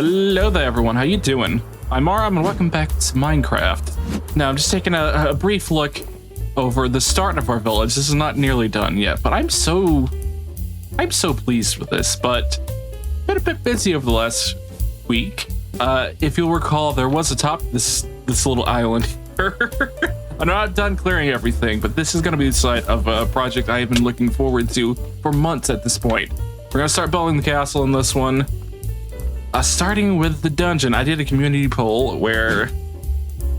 Hello there, everyone. How you doing? I'm Aram, and welcome back to Minecraft. Now, I'm just taking a brief look over the start of our village. This is not nearly done yet, but I'm so pleased with this. But been a bit busy over the last week. If you'll recall, there was a top of this little island here. I'm not done clearing everything, but this is going to be the site of a project I have been looking forward to for months at this point. We're going to start building the castle in this one. Starting with the dungeon, I did a community poll where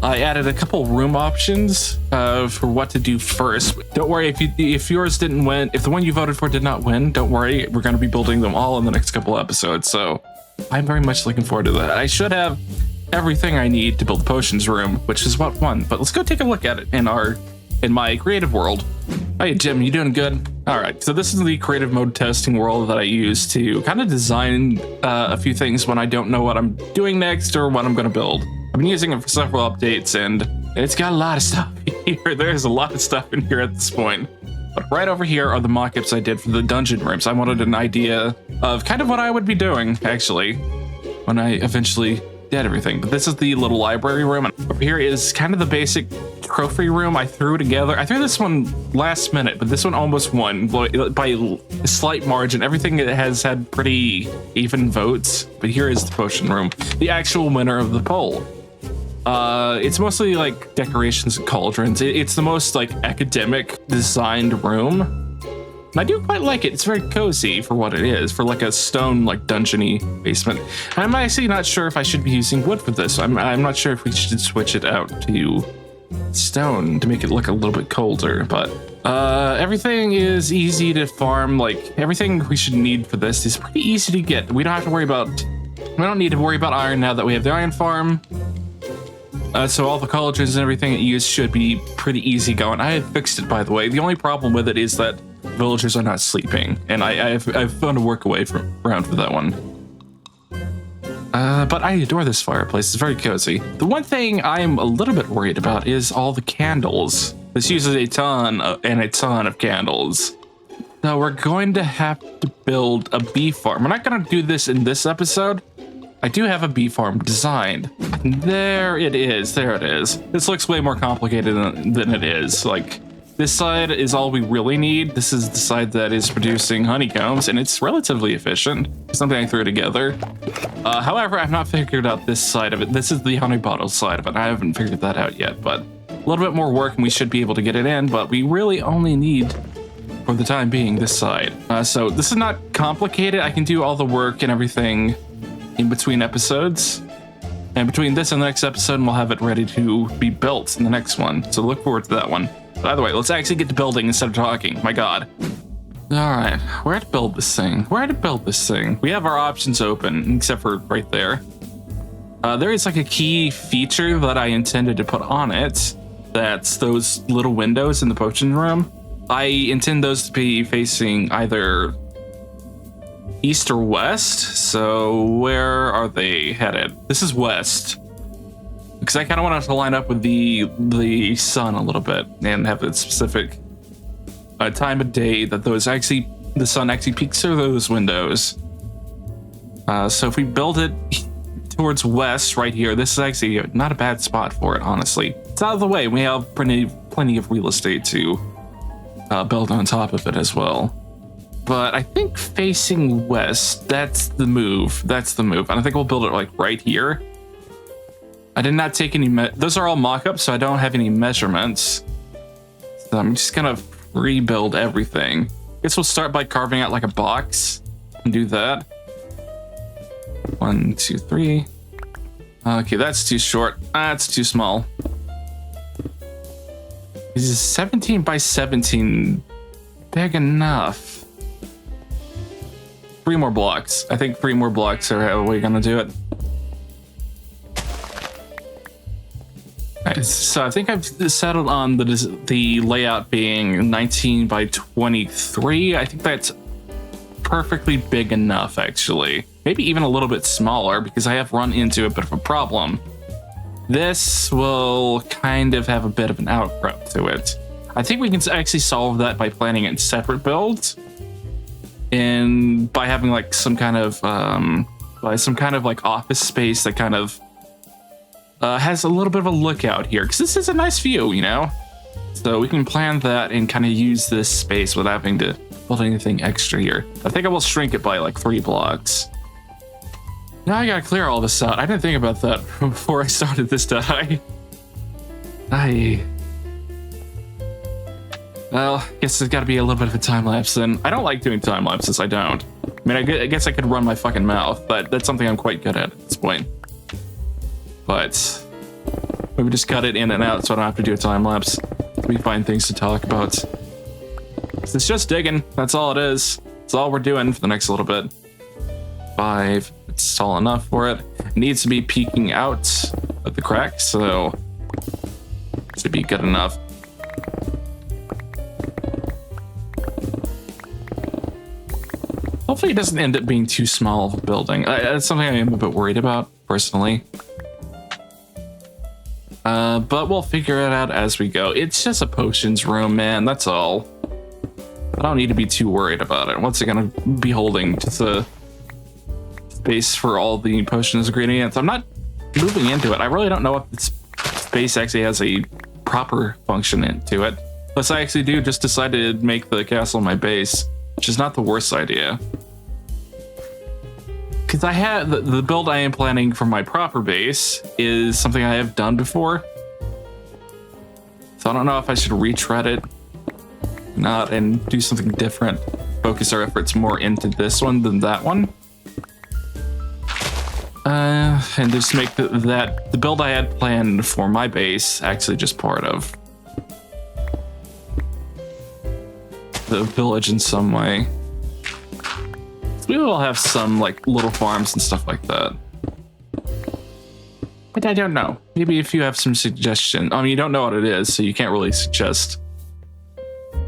I added a couple room options for what to do first. Don't worry if yours didn't win, if the one you voted for did not win, don't worry. We're going to be building them all in the next couple episodes, so I'm very much looking forward to that. I should have everything I need to build the potions room, which is what fun. But let's go take a look at it in my creative world. Hey Jim, you doing good? All right, so this is the creative mode testing world that I use to kind of design a few things when I don't know what I'm doing next or what I'm going to build. I've been using it for several updates, and it's got a lot of stuff here. There's a lot of stuff in here at this point. But right over here are the mock-ups I did for the dungeon rooms. I wanted an idea of kind of what I would be doing, actually, when I eventually did everything. But this is the little library room, and over here is kind of the basic trophy room I threw together. I threw this one last minute, but this one almost won by a slight margin. Everything has had pretty even votes, but here is the potion room, the actual winner of the poll. It's mostly like decorations and cauldrons. It's the most like academic designed room. And I do quite like it. It's very cozy for what it is, for like a stone, like dungeony basement. I'm actually not sure if I should be using wood for this. I'm not sure if we should switch it out to stone to make it look a little bit colder, but everything is easy to farm. Like everything we should need for this is pretty easy to get. We don't need to worry about iron now that we have the iron farm. So all the cauldrons and everything it used should be pretty easy going. I have fixed it, by the way. The only problem with it is that villagers are not sleeping, and I've found a work away around for that one. But I adore this fireplace. It's very cozy. The one thing I'm a little bit worried about is all the candles. This uses a ton of candles. So we're going to have to build a bee farm. We're not going to do this in this episode. I do have a bee farm designed. There it is. There it is. This looks way more complicated than it is. Like, this side is all we really need. This is the side that is producing honeycombs, and it's relatively efficient. Something I threw together. However, I've not figured out this side of it. This is the honey bottle side of it. I haven't figured that out yet, but a little bit more work and we should be able to get it in, but we really only need, for the time being, this side. So this is not complicated. I can do all the work and everything in between episodes. And between this and the next episode, we'll have it ready to be built in the next one. So look forward to that one. By the way, let's actually get to building instead of talking. My God. All right, where to build this thing? We have our options open, except for right there. There is like a key feature that I intended to put on it. That's those little windows in the potion room. I intend those to be facing either east or west. So where are they headed? This is west. Because I kind of want it to line up with the sun a little bit and have a specific time of day that the sun actually peeks through those windows. So if we build it towards west right here, this is actually not a bad spot for it, honestly. It's out of the way. We have plenty of real estate to build on top of it as well. But I think facing west, that's the move. And I think we'll build it like right here. I did not take any, those are all mock-ups, so I don't have any measurements. So I'm just gonna rebuild everything. Guess we'll start by carving out like a box and do that. 1, 2, 3. Okay, that's too short. That's too small. Is 17 by 17 big enough? 3 more blocks. I think 3 more blocks are how we're gonna do it. So I think I've settled on the layout being 19 by 23. I think that's perfectly big enough, actually. Maybe even a little bit smaller, because I have run into a bit of a problem. This will kind of have a bit of an outgrowth to it. I think we can actually solve that by planning it in separate builds. And by having like some kind of by some kind of like office space that kind of has a little bit of a lookout here, because this is a nice view, you know? So we can plan that and kind of use this space without having to build anything extra here. I think I will shrink it by like 3 blocks. Now I gotta clear all this out. I didn't think about that before I started this die. Well, I guess there's gotta be a little bit of a time lapse then. I don't like doing time lapses, I don't. I mean, I guess I could run my fucking mouth, but that's something I'm quite good at this point. But maybe just cut it in and out so I don't have to do a time lapse. We find things to talk about. It's just digging. That's all it is. That's all we're doing for the next little bit. 5. It's tall enough for it. It needs to be peeking out of the crack, so it should be good enough. Hopefully it doesn't end up being too small of a building. That's something I am a bit worried about, personally. But we'll figure it out as we go. It's just a potions room, man. That's all. I don't need to be too worried about it. What's it gonna be holding? Just a space for all the potions ingredients. I'm not moving into it. I really don't know if this space actually has a proper function into it. Unless I actually do just decide to make the castle my base, which is not the worst idea. Because I had the build I am planning for my proper base is something I have done before. So I don't know if I should retread it, not, and do something different. Focus our efforts more into this one than that one. And just make the build I had planned for my base actually just part of the village in some way. We will have some like little farms and stuff like that. But I don't know. Maybe if you have some suggestion. I mean, you don't know what it is, so you can't really suggest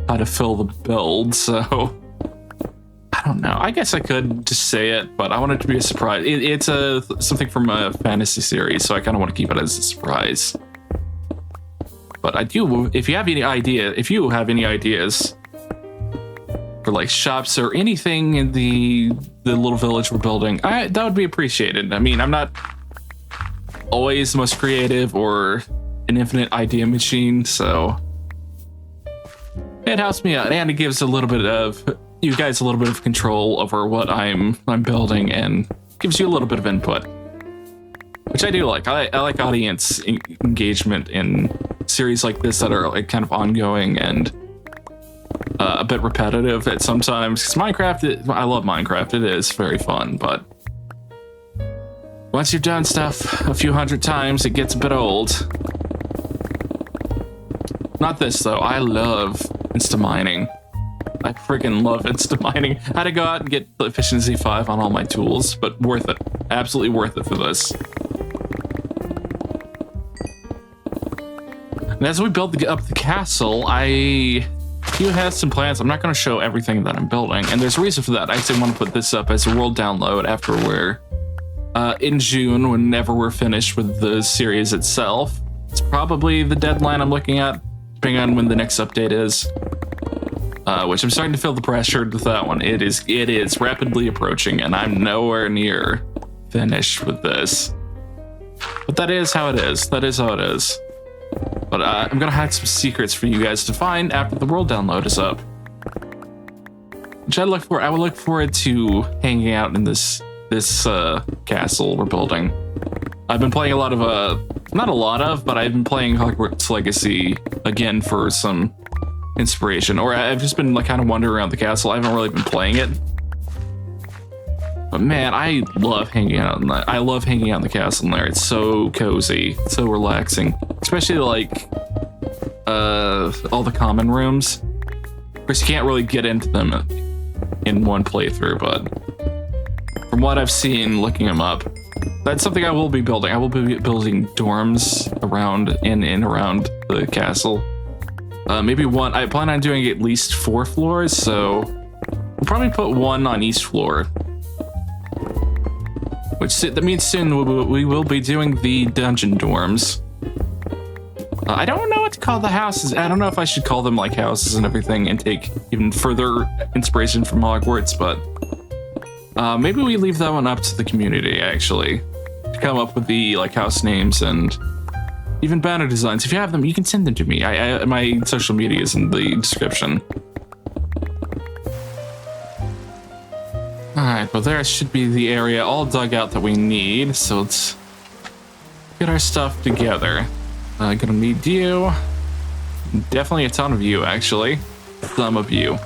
how to fill the build, so I don't know. I guess I could just say it, but I want it to be a surprise. It's something from a fantasy series, so I kind of want to keep it as a surprise. But I do, if you have any ideas for like shops or anything in the little village we're building, that would be appreciated. I mean, I'm not always the most creative or an infinite idea machine, so it helps me out, and it gives you guys a little bit of control over what I'm building, and gives you a little bit of input, which I do like. I like audience engagement in series like this that are like kind of ongoing and a bit repetitive at sometimes. Because Minecraft, I love Minecraft. It is very fun, but once you've done stuff a few hundred times, it gets a bit old. Not this though. I love insta-mining. I freaking love insta-mining. I had to go out and get the efficiency 5 on all my tools, but worth it. Absolutely worth it for this. And as we build up the castle, I do have some plans. I'm not going to show everything that I'm building, and there's a reason for that. I actually want to put this up as a world download after we're in June, whenever we're finished with the series itself. It's probably the deadline I'm looking at, depending on when the next update is. Which I'm starting to feel the pressure with that one. It is rapidly approaching, and I'm nowhere near finished with this. But that is how it is. That is how it is. But I'm gonna hide some secrets for you guys to find after the world download is up. Which I would look forward to hanging out in this castle we're building. I've been playing a lot of not a lot of, but I've been playing Hogwarts Legacy again for some inspiration, or I've just been like kind of wandering around the castle. I haven't really been playing it, but man, I love hanging out in that. I love hanging out in the castle in there. It's so cozy, so relaxing, especially like all the common rooms. Of course, you can't really get into them in one playthrough, but from what I've seen looking them up, that's something I will be building. I will be building dorms around around the castle. Maybe one. I plan on doing at least 4 floors, so we'll probably put 1 on each floor. That means soon we will be doing the dungeon dorms. I don't know what to call the houses. I don't know if I should call them like houses and everything and take even further inspiration from Hogwarts, but Maybe we leave that one up to the community, actually, to come up with the like house names and even banner designs. If you have them, you can send them to me. My social media is in the description. All right, well, there should be the area all dug out that we need. So let's get our stuff together. Gonna need you. Definitely a ton of you, actually. Some of you. All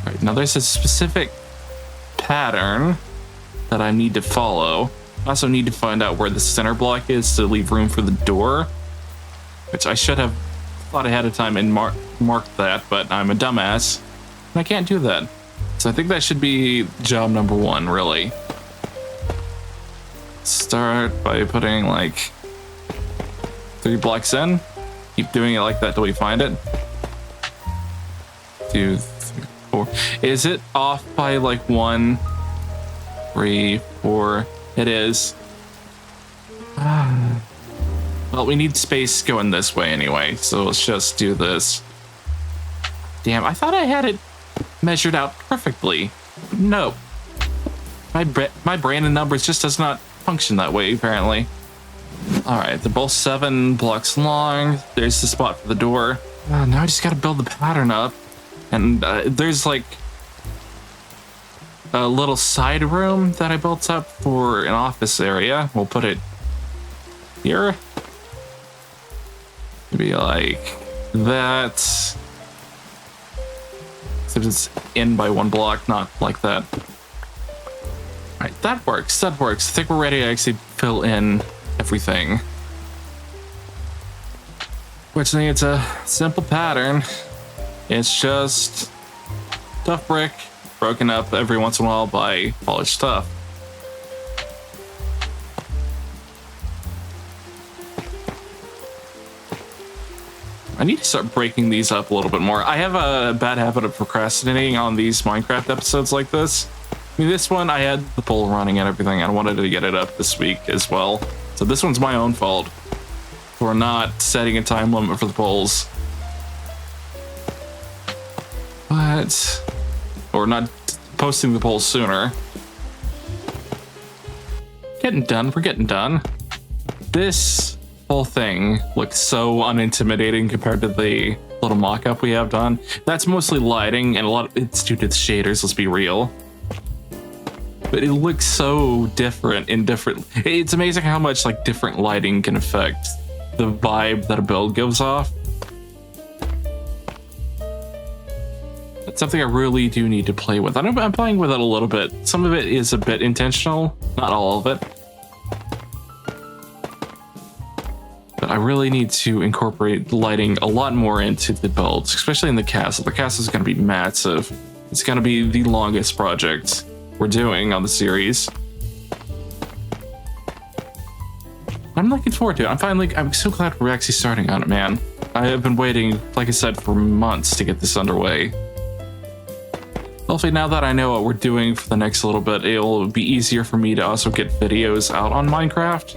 right, now there's a specific pattern that I need to follow. I also need to find out where the center block is to leave room for the door, which I should have thought ahead of time and marked that, but I'm a dumbass and I can't do that. So I think that should be job number one, really. Start by putting like 3 blocks in. Keep doing it like that till we find it. 2, 3, 4. Is it off by like 1, 3, 4? It is. Well, we need space going this way anyway, so let's just do this. Damn, I thought I had it measured out perfectly. No. My brain and numbers just does not function that way, apparently. Alright, they're both 7 blocks long. There's the spot for the door. Now I just gotta build the pattern up. And there's like a little side room that I built up for an office area. We'll put it here. Maybe like that. So it's in by 1 block, not like that. Alright, that works. That works. I think we're ready to actually fill in everything. Fortunately, it's a simple pattern. It's just tough brick broken up every once in a while by polished stuff. I need to start breaking these up a little bit more. I have a bad habit of procrastinating on these Minecraft episodes like this. I mean, this one, I had the poll running and everything. I wanted to get it up this week as well. So this one's my own fault for not setting a time limit for the polls. But, or not posting the polls sooner. Getting done, we're getting done. This whole thing looks so unintimidating compared to the little mock-up we have done. That's mostly lighting and a lot of it's due to the shaders, let's be real. But it looks so different in different. It's amazing how much like different lighting can affect the vibe that a build gives off. It's something I really do need to play with. I'm playing with it a little bit. Some of it is a bit intentional, not all of it. But I really need to incorporate lighting a lot more into the builds, especially in the castle. The castle is going to be massive. It's going to be the longest project we're doing on the series. I'm looking forward to it. I'm so glad we're actually starting on it, man. I have been waiting, like I said, for months to get this underway. Hopefully now that I know what we're doing for the next little bit, it'll be easier for me to also get videos out on Minecraft.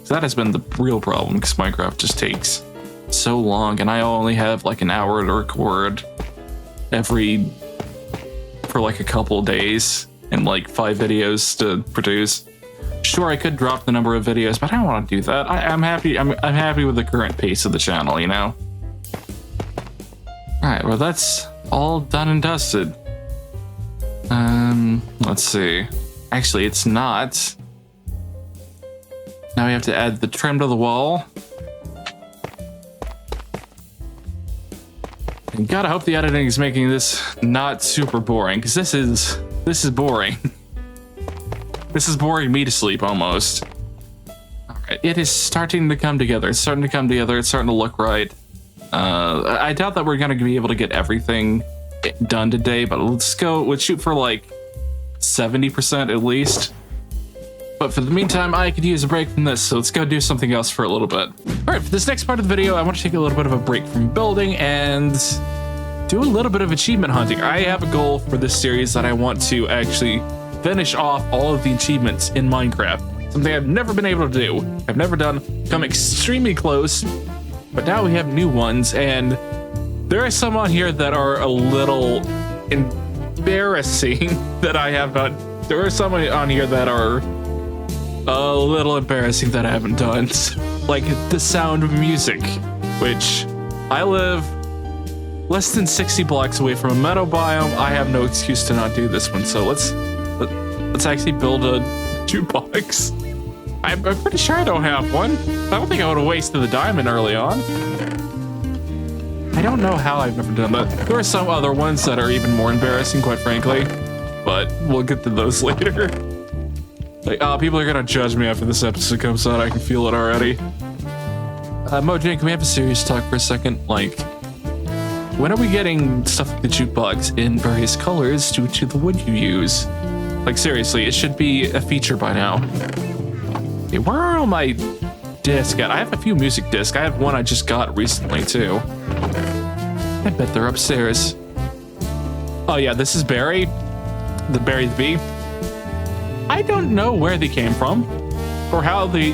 That has been the real problem, because Minecraft just takes so long, and I only have like an hour to record for like a couple of days, and like 5 videos to produce. Sure, I could drop the number of videos, but I don't want to do that. I'm happy. I'm happy with the current pace of the channel, you know. All right, well that's all done and dusted. Let's see. Actually, it's not. Now we have to add the trim to the wall. And gotta hope the editing is making this not super boring, because this is boring. This is boring me to sleep almost. Alright, it is starting to come together. It's starting to come together. It's starting to look right. I doubt that we're gonna be able to get everything done today, but let's shoot for like 70% at least. But for the meantime, I could use a break from this, so let's go do something else for a little bit. All right, for this next part of the video, I want to take a little bit of a break from building and do a little bit of achievement hunting. I have a goal for this series that I want to actually finish off all of the achievements in Minecraft. Something I've never been able to do. I've never done. Come extremely close, but now we have new ones, and there are some on here that are a little embarrassing that I have not There are some on here that are a little embarrassing that I haven't done. Like the Sound of Music, which I live less than 60 blocks away from a meadow biome. I have no excuse to not do this one. So let's actually build a jukebox. I'm pretty sure I don't have one. I don't think I would have wasted the diamond early on. I don't know how I've never done that. There are some other ones that are even more embarrassing, quite frankly, but we'll get to those later. Like, people are gonna judge me after this episode comes out. I can feel it already. Mojang, can we have a serious talk for a second? Like, when are we getting stuff like the jukebox in various colors due to the wood you use? Like, seriously, it should be a feature by now. Hey, where are all my discs at? I have a few music discs. I have one I just got recently, too. I bet they're upstairs. Oh, yeah, this is Barry. The Barry the Bee. I don't know where they came from or how they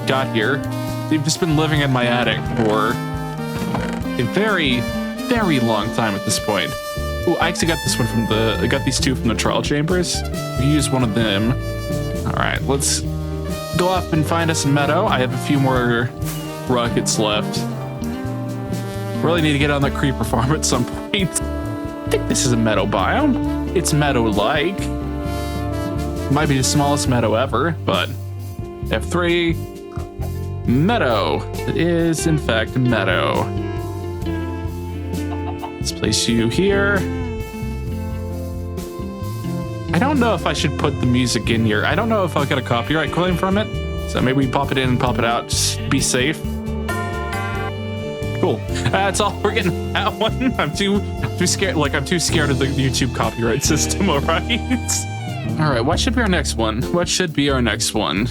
got here. They've just been living in my attic for a very, very long time at this point. Ooh, I actually got this one from I got these two from the trial chambers. We used one of them. All right, let's go up and find us a meadow. I have a few more rockets left. Really need to get on the creeper farm at some point. I think this is a meadow biome. It's meadow-like. Might be the smallest meadow ever, but F3 meadow. It is in fact a meadow. Let's place you here. I don't know if I should put the music in here. I don't know if I'll get a copyright claim from it. So maybe we pop it in and pop it out. Just be safe. Cool. That's all we're getting that one. I'm too scared. Like, I'm too scared of the YouTube copyright system. All right. All right. What should be our next one? What should be our next one?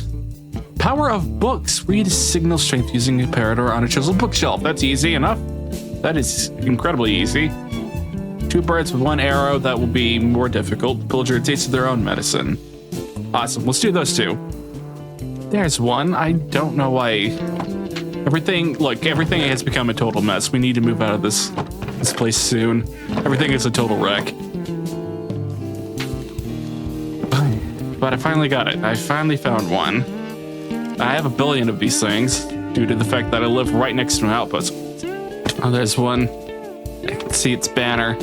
Power of books. Read signal strength using a parador on a chiseled bookshelf. That's easy enough. That is incredibly easy. 2 birds with 1 arrow. That will be more difficult. Villager tasted their own medicine. Awesome. Let's do those 2. There's one. I don't know why. Everything has become a total mess. We need to move out of this place soon. Everything is a total wreck. But I finally got it. I finally found one. I have a billion of these things due to the fact that I live right next to an outpost. Oh, there's one. I can see its banner.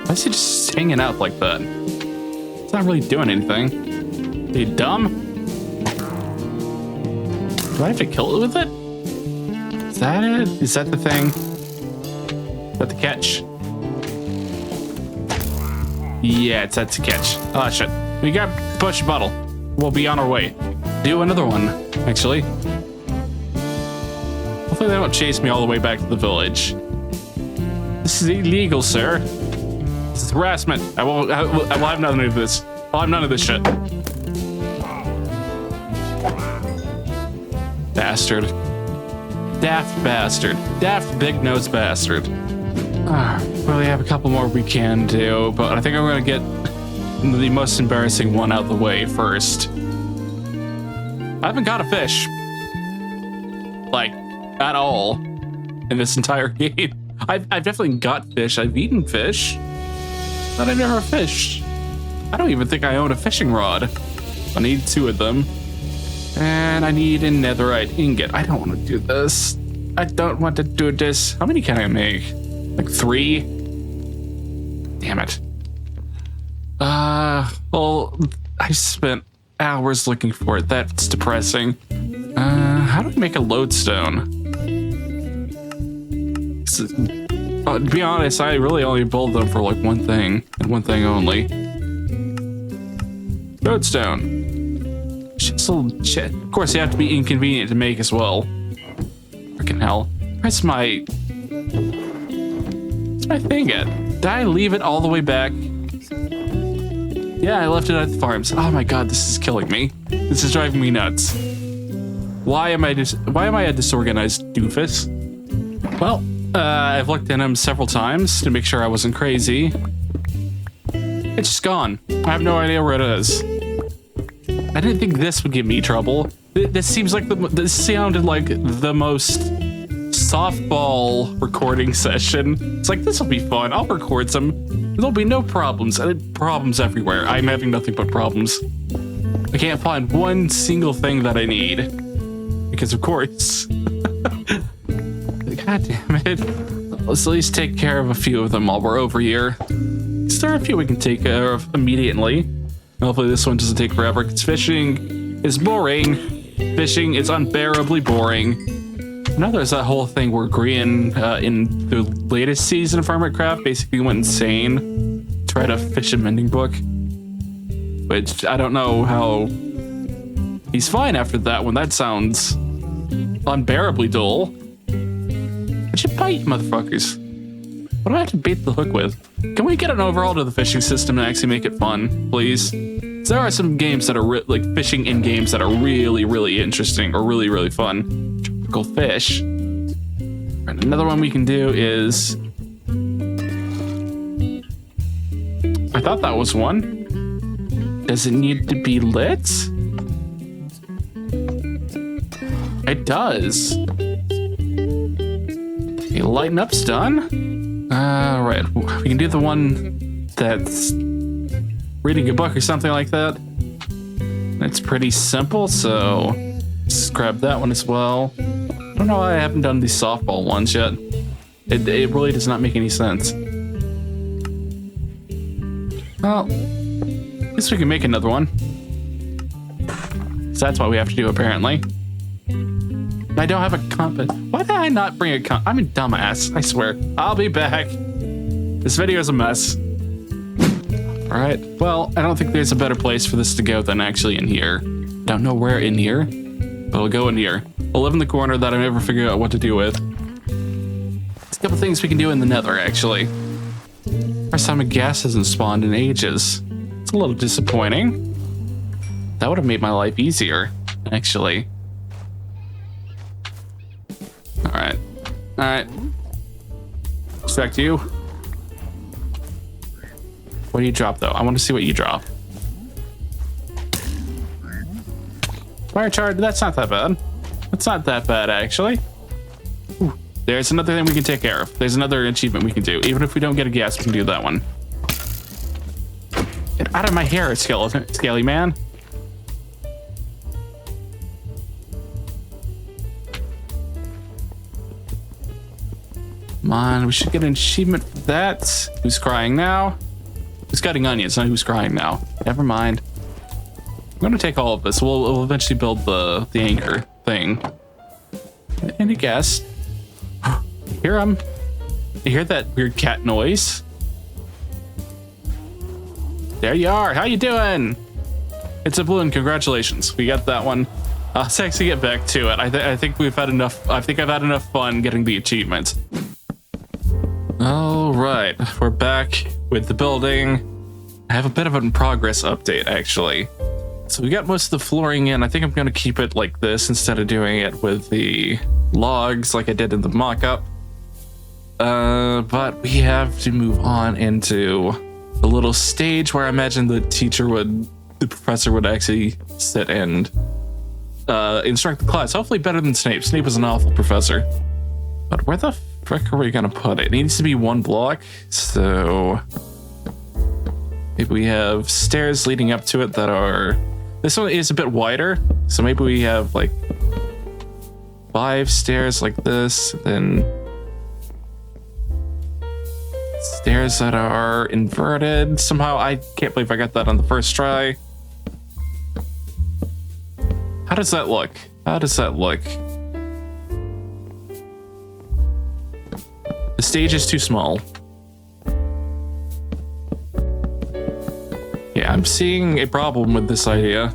Why is it just hanging out like that? It's not really doing anything. Are you dumb? Do I have to kill it with it? Is that it? Is that the thing? Is that the catch? Yeah, that's a catch. Oh, shit. We got push a bottle. We'll be on our way. Do another one, actually. Hopefully they don't chase me all the way back to the village. This is illegal, sir. This is harassment. I will have none of this. I'll have none of this shit. Bastard. Daft bastard. Daft big-nosed bastard. We only have a couple more we can do, but I think I'm gonna get the most embarrassing one out of the way first. I haven't got a fish. Like, at all. In this entire game. I've definitely got fish. I've eaten fish. But I've never fished. I don't even think I own a fishing rod. I need 2 of them. And I need a netherite ingot. I don't want to do this. I don't want to do this. How many can I make? Like 3? Damn it. Well, I spent hours looking for it. That's depressing. How do we make a lodestone? To be honest, I really only build them for like one thing and one thing only. Lodestone. Shit. Of course, they have to be inconvenient to make as well. Freaking hell. Where's my thing at? Did I leave it all the way back? Yeah, I left it at the farms. Oh my god, this is killing me. This is driving me nuts. Why am I a disorganized doofus? Well, I've looked in them several times to make sure I wasn't crazy. It's just gone. I have no idea where it is. I didn't think this would give me trouble. This seems like this sounded like the most softball recording session. It's like, this will be fun. I'll record some There'll be no problems. Problems everywhere. I'm having nothing but problems. I can't find one single thing that I need. Because of course. God damn it. Let's at least take care of a few of them while we're over here. Is there a few we can take care of immediately? Hopefully this one doesn't take forever, because fishing is boring. Fishing is unbearably boring. Now there's that whole thing where Grian, in the latest season of Hermitcraft, basically went insane to write a fish and mending book. Which, I don't know how... He's fine after that one. That sounds unbearably dull. But you bite, motherfuckers. What do I have to bait the hook with? Can we get an overhaul to the fishing system and actually make it fun, please? There are some games that are like fishing in games that are really, really interesting or really, really fun. Tropical fish. Right, another one we can do is... I thought that was one. Does it need to be lit? It does. Okay, lighten up's done. Right, we can do the one that's reading a book or something like that. It's pretty simple, so let's grab that one as well. I don't know why I haven't done these softball ones yet. It really does not make any sense. Well, I guess we can make another one. So that's what we have to do, apparently. I don't have a compass. Why did I not bring a compass? I'm a dumbass, I swear. I'll be back. This video is a mess. Alright, well, I don't think there's a better place for this to go than actually in here. Don't know where in here, but we'll go in here. We'll live in the corner that I never figure out what to do with. There's a couple things we can do in the nether, actually. First time a gas hasn't spawned in ages. It's a little disappointing. That would have made my life easier, actually. Alright. Alright. Expect you. What do you drop, though? I want to see what you drop. Fire charge, that's not that bad. That's not that bad, actually. Ooh, there's another thing we can take care of. There's another achievement we can do. Even if we don't get a gas, we can do that one. Get out of my hair, scaly man. Come on, we should get an achievement for that. Who's crying now? Who's cutting onions, not who's crying now. Never mind. I'm gonna take all of this. We'll eventually build the anchor thing. Any guess? Hear him? You hear that weird cat noise? There you are. How you doing? It's a balloon. Congratulations. We got that one. Let's actually get back to it. I think we've had enough. I think I've had enough fun getting the achievements. All right, we're back with the building. I have a bit of a progress update, actually. So we got most of the flooring in. I think I'm going to keep it like this instead of doing it with the logs like I did in the mock-up. But we have to move on into a little stage where I imagine the professor would actually sit and instruct the class. Hopefully better than Snape. Snape was an awful professor. But where the frick are we gonna put it? It needs to be one block, so maybe we have stairs leading up to it that are... This one is a bit wider, so maybe we have like 5 stairs like this, then stairs that are inverted. Somehow, I can't believe I got that on the first try. How does that look? How does that look? The stage is too small. Yeah, I'm seeing a problem with this idea.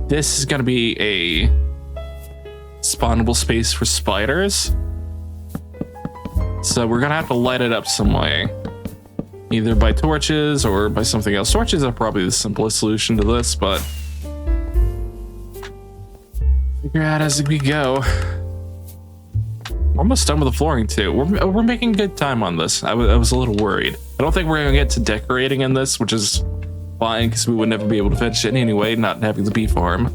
This is gonna be a spawnable space for spiders. So we're gonna have to light it up some way. Either by torches or by something else. Torches are probably the simplest solution to this, but figure out as we go. Almost done with the flooring too. We're making good time on this. I was a little worried. I don't think we're gonna get to decorating in this, which is fine because we would never be able to finish it anyway, not having the bee farm.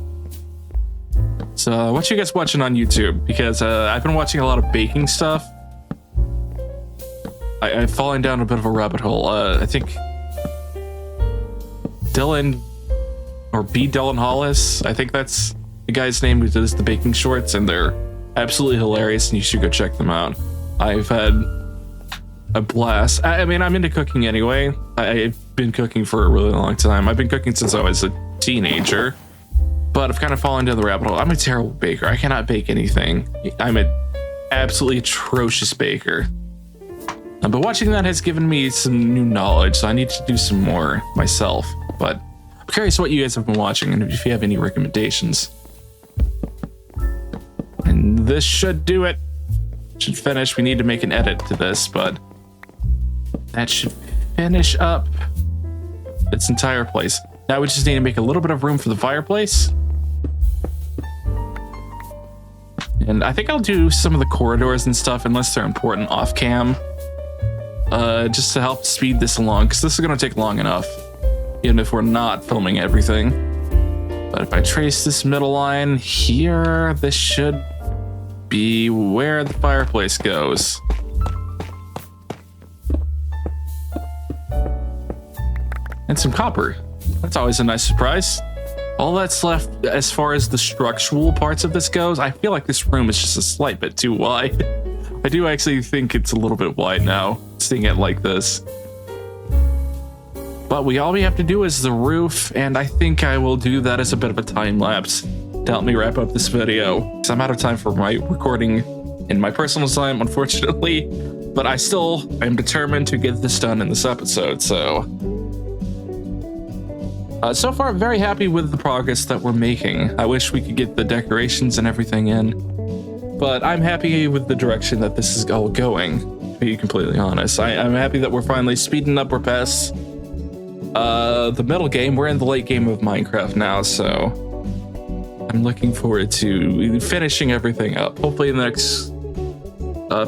So what you guys watching on YouTube? Because I've been watching a lot of baking stuff. I've fallen down a bit of a rabbit hole. I think Dylan or B. Dylan Hollis, I think that's the guy's name who does the baking shorts, and they're absolutely hilarious, and you should go check them out. I've had a blast. I mean, I'm into cooking anyway. I've been cooking for a really long time. I've been cooking since I was a teenager, but I've kind of fallen down the rabbit hole. I'm a terrible baker. I cannot bake anything. I'm an absolutely atrocious baker. But watching that has given me some new knowledge, so I need to do some more myself. But I'm curious what you guys have been watching and if you have any recommendations. And this should do it. Should finish. We need to make an edit to this, but that should finish up its entire place. Now we just need to make a little bit of room for the fireplace. And I think I'll do some of the corridors and stuff, unless they're important off cam, just to help speed this along, because this is going to take long enough, even if we're not filming everything. But if I trace this middle line here, this should be where the fireplace goes. And some copper. That's always a nice surprise. All that's left as far as the structural parts of this goes, I feel like this room is just a slight bit too wide. I do actually think it's a little bit wide now, seeing it like this. But all we have to do is the roof, and I think I will do that as a bit of a time lapse to help me wrap up this video. So I'm out of time for my recording in my personal time, unfortunately, but I am determined to get this done in this episode, so far, I'm very happy with the progress that we're making. I wish we could get the decorations and everything in, but I'm happy with the direction that this is all going, to be completely honest. I'm happy that we're finally speeding up. We're past the middle game. We're in the late game of Minecraft now, so I'm looking forward to finishing everything up. Hopefully in the next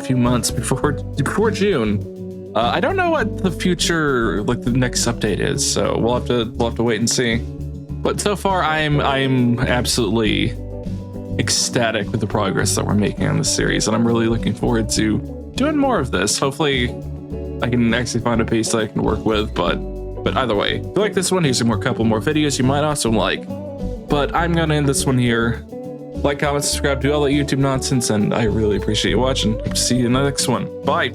few months before June. I don't know what the future, like the next update is, so we'll have to wait and see. But so far, I'm absolutely ecstatic with the progress that we're making on this series, and I'm really looking forward to doing more of this. Hopefully, I can actually find a pace that I can work with. But either way, if you like this one, here's a couple more videos you might also like. But I'm gonna end this one here. Like, comment, subscribe, do all that YouTube nonsense, and I really appreciate you watching. See you in the next one. Bye.